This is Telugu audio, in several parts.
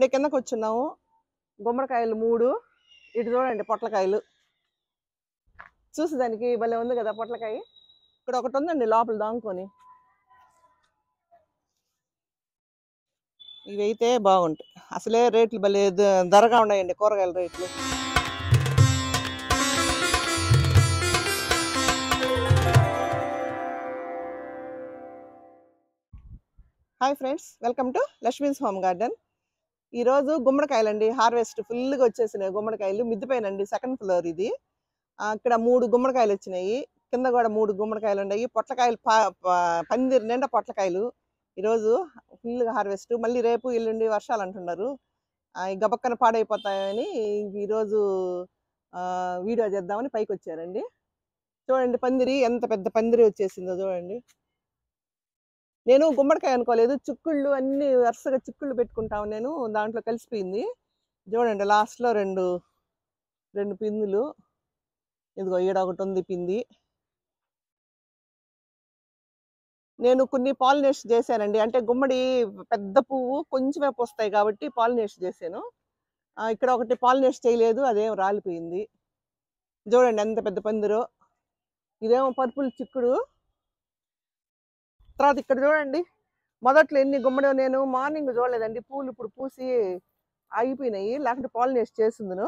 కిందకు వచ్చున్నాము. గుమ్మడికాయలు 3. ఇటు చూడండి పొట్లకాయలు. చూసేదానికి భలే ఉంది కదా పొట్లకాయ. ఇక్కడ ఒకటి ఉందండి లోపల దాంకొని. ఇవైతే బాగుంటాయి. అసలే రేట్లు భలే ధరగా ఉన్నాయండి కూరగాయల రేట్లు. Hi friends, welcome to Lakshmi's home garden. ఈరోజు గుమ్మడికాయలండి హార్వెస్ట్ ఫుల్గా వచ్చేసినాయి. గుమ్మడికాయలు మిద్దిపైనండి, సెకండ్ ఫ్లోర్ ఇది. ఇక్కడ 3 గుమ్మడికాయలు వచ్చినాయి. కింద కూడా 3 గుమ్మడికాయలు ఉన్నాయి. పొట్లకాయలు పందిరి నిండా పొట్లకాయలు. ఈరోజు ఫుల్గా హార్వెస్ట్. మళ్ళీ రేపు ఎల్లుండి వర్షాలు అంటున్నారు. ఈ గబక్కన పాడైపోతాయని ఈరోజు వీడియో చేద్దామని పైకి వచ్చారండి. చూడండి పందిరి ఎంత పెద్ద పందిరి వచ్చేసిందో చూడండి. నేను గుమ్మడికాయ అనుకోలేదు, చిక్కుళ్ళు అన్ని వరుసగా చిక్కుళ్ళు పెట్టుకుంటాము. నేను దాంట్లో కలిసిపోయింది. చూడండి లాస్ట్లో రెండు పిందులు. ఇదిగో ఈడ ఒకటి ఉంది పింది. నేను కొన్ని పాలినేషన్ చేశానండి. అంటే గుమ్మడి పెద్ద పువ్వు కొంచెమే పూస్తాయి కాబట్టి పాలినేషన్ చేశాను. ఇక్కడ ఒకటి పాలినేషన్ చేయలేదు, అదేం రాలిపోయింది. చూడండి ఎంత పెద్ద పందిరో. ఇదేమో పర్పుల్ చిక్కుడు. తర్వాత ఇక్కడ చూడండి మొదట్లో ఎన్ని గుమ్మడి నేను మార్నింగ్ చూడలేదండి. పూలు ఇప్పుడు పూసి ఆగిపోయినాయి, లేకపోతే పాలినేషన్ చేసిందును.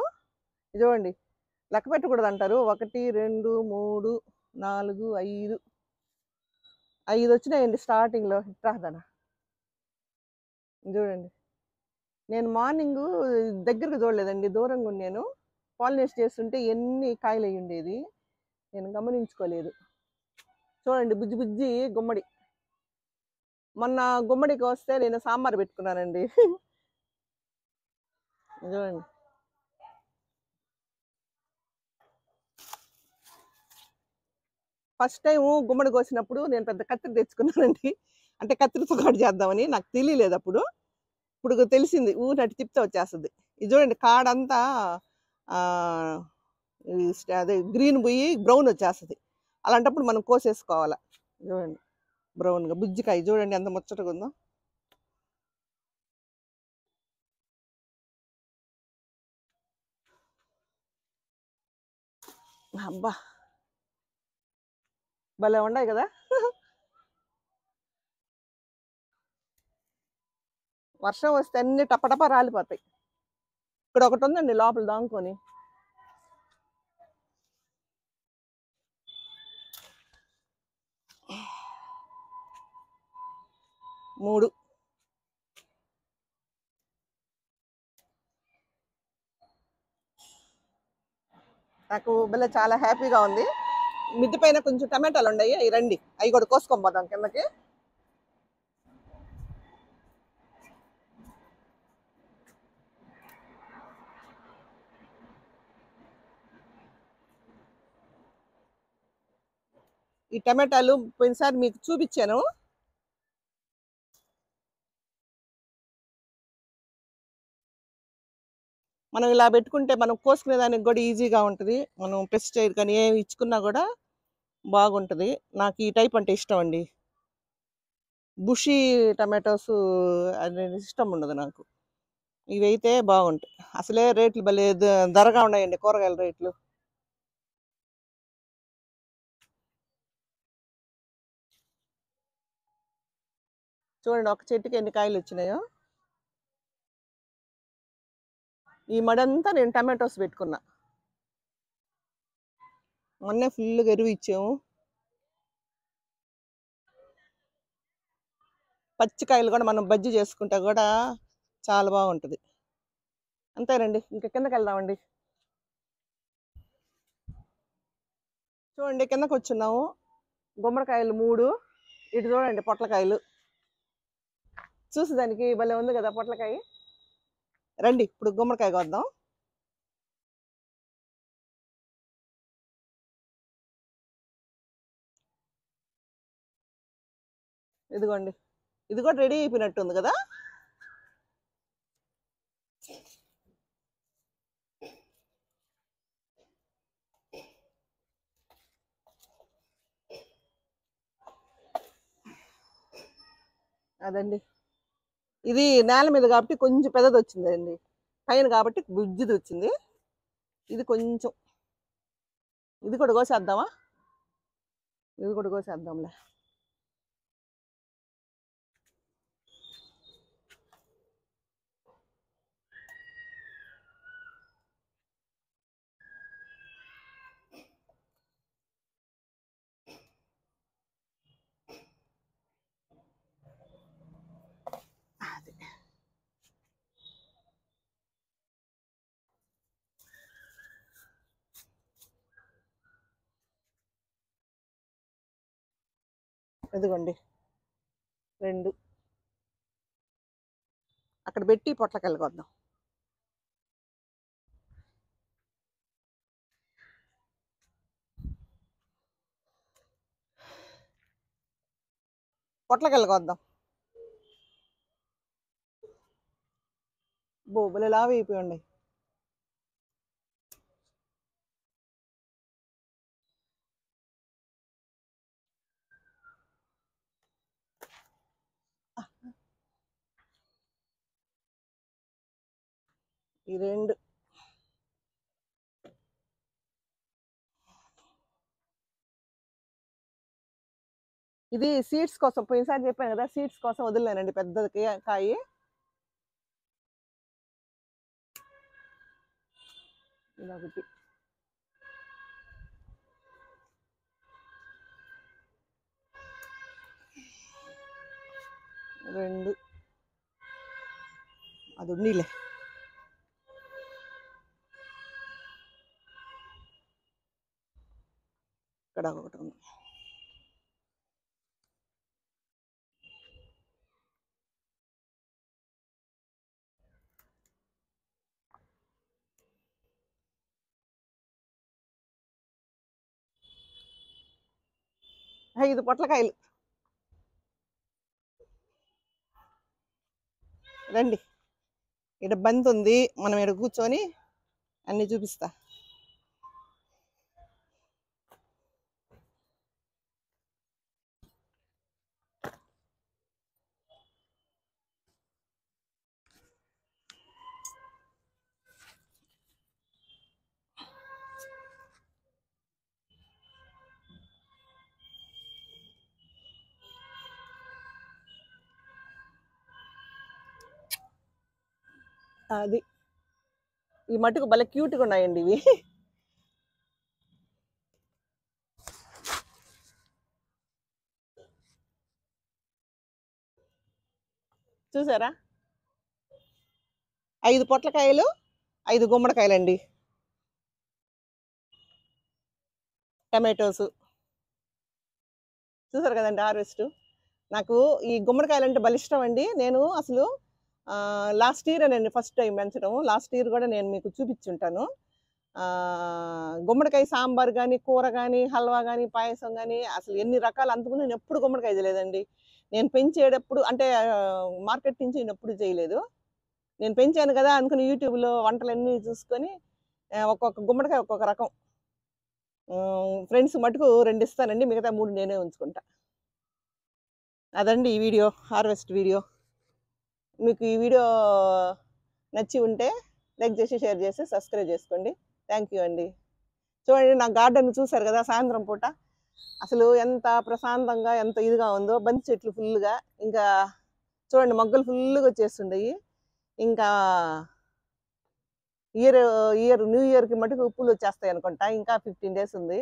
చూడండి లెక్క పెట్టకూడదు అంటారు. 1 2 3 4 5 వచ్చినాయండి స్టార్టింగ్లో. ఇట్రాదనా చూడండి. నేను మార్నింగ్ దగ్గరకు చూడలేదండి, దూరంగా ఉన్నాను. పాలినేషన్ చేస్తుంటే ఎన్ని కాయలు అయ్యి ఉండేది, నేను గమనించుకోలేదు. చూడండి బుజ్జి బుజ్జి గుమ్మడి. మొన్న గుమ్మడికి వస్తే నేను సాంబార్ పెట్టుకున్నానండి. చూడండి ఫస్ట్ టైం గుమ్మడి కోసినప్పుడు నేను పెద్ద కత్తిరి తెచ్చుకున్నానండి. అంటే కత్తిరితో కట్ చేద్దామని నాకు తెలియలేదు అప్పుడు. ఇప్పుడు తెలిసింది, ఊరినట్టు తిప్పితే వచ్చేస్తుంది. ఇది చూడండి కాడంతా అదే గ్రీన్ పోయి బ్రౌన్ వచ్చేస్తుంది. అలాంటప్పుడు మనం కోసేసుకోవాలి. చూడండి బ్రౌన్గా బుజ్జికాయ చూడండి ఎంత ముచ్చటగా ఉందో. అబ్బా భలే ఉన్నాయి కదా. వర్షం వస్తే అన్ని టపటప రాలిపోతాయి. ఇక్కడ ఒకటి ఉందండి లోపల దాంకొని. మూడు నాకు భలే చాలా హ్యాపీగా ఉంది. మిద్ది పైన కొంచెం టమాటాలు ఉన్నాయి, అవి రండి, అవి కూడా కోసుకొని పోదాం కిందకి. ఈ టమాటాలు పోయినసారి మీకు చూపించాను. మనం ఇలా పెట్టుకుంటే మనం కోసుకునే దానికి కూడా ఈజీగా ఉంటుంది. మనం పెస్టిసైడ్ కానీ ఏమి ఇచ్చుకున్నా కూడా బాగుంటుంది. నాకు ఈ టైప్ అంటే ఇష్టం అండి. బుషి టమాటోస్ అనేది ఇష్టం ఉండదు నాకు. ఇవైతే బాగుంటాయి. అసలే రేట్లు భలే ధరగా ఉన్నాయండి కూరగాయల రేట్లు. చూడండి ఒక చెట్టుకి ఎన్ని కాయలు వచ్చినాయో. ఈ మడంతా నేను టమాటోస్ పెట్టుకున్నా. మొన్నే ఫుల్గా ఎరువు ఇచ్చాము. పచ్చికాయలు కూడా మనం బజ్జీ చేసుకుంటే కూడా చాలా బాగుంటుంది. అంతేనండి, ఇంకా కిందకి వెళ్దామండి. చూడండి కిందకు వచ్చున్నాము. గుమ్మడికాయలు 3. ఇటు చూడండి పొట్లకాయలు. చూసేదానికి భలే ఉంది కదా పొట్లకాయ. రండి ఇప్పుడు గుమ్మడికాయ కొద్దాం. ఇదిగోండి, ఇది కూడా రెడీ అయిపోయినట్టు ఉంది కదా. అదండి ఇది నేల మీద కాబట్టి కొంచెం పెద్దది వచ్చిందండి, పైన కాబట్టి బుజ్జిది వచ్చింది. ఇది కొంచెం, ఇది కూడా కోసేద్దామా? ఇది కూడా కోసేద్దాంలే. అది ఇదిగోండి 2 అక్కడ పెట్టి పొట్లకాయలు కొద్దాం. పొట్లకాయలు కొద్దాం. బోబులు లావు అయిపోయి ఉన్నాయి. ఈ 2 ఇది సీడ్స్ కోసం, పోయినసారి చెప్పాను కదా, సీడ్స్ కోసం వదిలేనండి పెద్దది కాయి. ఇదొకటి, 2 అది ఉన్నీలే. ఇక్కడ ఒకటి ఉంది. ఇది పొట్లకాయలు. రండి, ఇక్కడ బంతి ఉంది, మనం ఇక్కడ కూర్చొని అన్ని చూపిస్తా. అది ఈ మటుకు భలే క్యూట్గా ఉన్నాయండి ఇవి. చూసారా? 5 పొట్లకాయలు, 5 గుమ్మడికాయలండి. టమాటోస్ చూసారు కదండి హార్వెస్ట్. నాకు ఈ గుమ్మడికాయలు అంటే భలే ఇష్టం అండి. నేను అసలు లాస్ట్ ఇయర్ అండి ఫస్ట్ టైం పెంచడం. లాస్ట్ ఇయర్ కూడా నేను మీకు చూపించుంటాను. గుమ్మడికాయ సాంబార్ కానీ, కూర కానీ, హల్వా కానీ, పాయసం కానీ, అసలు ఎన్ని రకాలు. అంతకుముందు నేను ఎప్పుడు గుమ్మడికాయ చేయలేదండి. నేను పెంచేటప్పుడు అంటే మార్కెట్ నుంచి నేను ఎప్పుడు చేయలేదు. నేను పెంచాను కదా అనుకుని యూట్యూబ్లో వంటలన్నీ చూసుకొని ఒక్కొక్క గుమ్మడికాయ ఒక్కొక్క రకం. ఫ్రెండ్స్ మటుకు 2 ఇస్తానండి, మిగతా 3 నేనే ఉంచుకుంటా. అదండి ఈ వీడియో, హార్వెస్ట్ వీడియో. మీకు ఈ వీడియో నచ్చి ఉంటే లైక్ చేసి, షేర్ చేసి, సబ్స్క్రైబ్ చేసుకోండి. థ్యాంక్ యూ అండి. చూడండి నా గార్డెన్ చూసారు కదా, సాయంత్రం పూట అసలు ఎంత ప్రశాంతంగా, ఎంత ఇదిగా ఉందో. బంతి చెట్లు ఫుల్గా, ఇంకా చూడండి మొగ్గలు ఫుల్గా వచ్చేస్తుండయి. ఇంకా న్యూ ఇయర్కి మటుకు పూలు వచ్చేస్తాయి అనుకుంటా. ఇంకా 15 days ఉంది.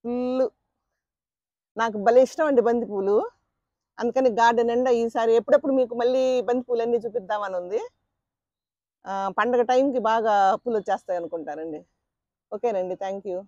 ఫుల్ నాకు భలే ఇష్టం అండి బంతి పూలు. అందుకని గార్డెన్ నిండా ఈసారి ఎప్పుడెప్పుడు మీకు మళ్ళీ బంతి పూలు అన్నీ చూపిద్దామని ఉంది. పండగ టైంకి బాగా పూలు వచ్చేస్తాయి అనుకుంటానండి. ఓకేనండి, థ్యాంక్ యూ.